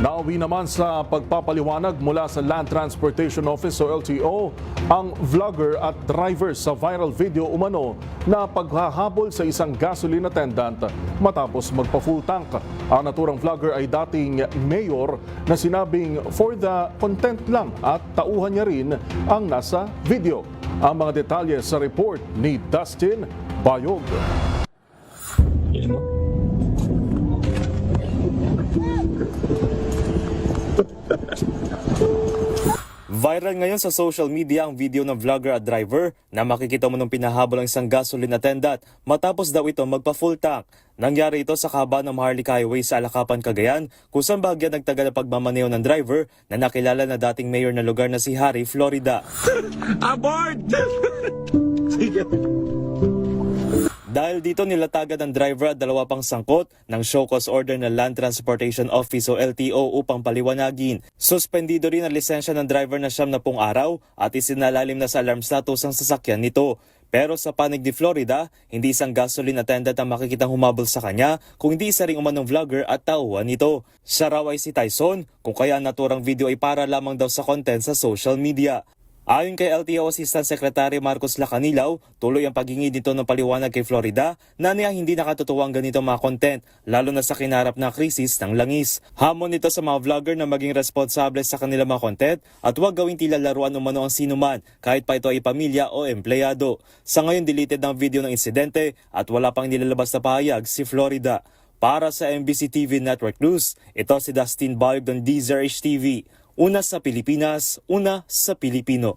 Nauwi naman sa pagpapaliwanag mula sa Land Transportation Office o LTO ang vlogger at driver sa viral video umano na paghahabol sa isang gasoline attendant matapos magpa-full tank. Ang naturang vlogger ay dating mayor na sinabing for the content lang at tauhan niya rin ang nasa video. Ang mga detalye sa report ni Dustin Bayog. Viral ngayon sa social media ang video ng vlogger at driver na makikita mo nung pinahabol ang isang gasoline attendant matapos daw ito magpa-full tank. Nangyari ito sa kahabaan ng Maharlika Highway sa Alakapan, Cagayan, kung saan bahagya nagtagal na pagmamaneho ng driver na nakilala na dating mayor na lugar na si Harry, Florida. Abort! Dahil dito nilatagan ng driver at dalawa pang sangkot ng show cause order ng Land Transportation Office o LTO upang paliwanagin. Suspendido rin ang lisensya ng driver na 70 araw at isinalalim na sa alarm status ang sasakyan nito. Pero sa panig ni Florida, hindi isang gasoline attendant ang makikitang humabol sa kanya, kung hindi isa ring umanong vlogger at tauhan nito. Siya raw ay si Tyson, kung kaya ang naturang video ay para lamang daw sa content sa social media. Ayon kay LTO Assistant Secretary Marcos Lacanilaw, tuloy ang paghingi dito ng paliwanag kay Florida na niya hindi nakatutuwa ang ganitong mga content, lalo na sa kinarap na krisis ng langis. Hamon nito sa mga vlogger na maging responsable sa kanilang mga content at huwag gawing tila laruan umano ang sinuman, kahit pa ito ay pamilya o empleyado. Sa ngayon deleted ang video ng insidente at wala pang nilalabas na pahayag si Florida. Para sa MBC TV Network News, ito si Dustin Bayog ng DZRH TV. Una sa Pilipinas, una sa Pilipino.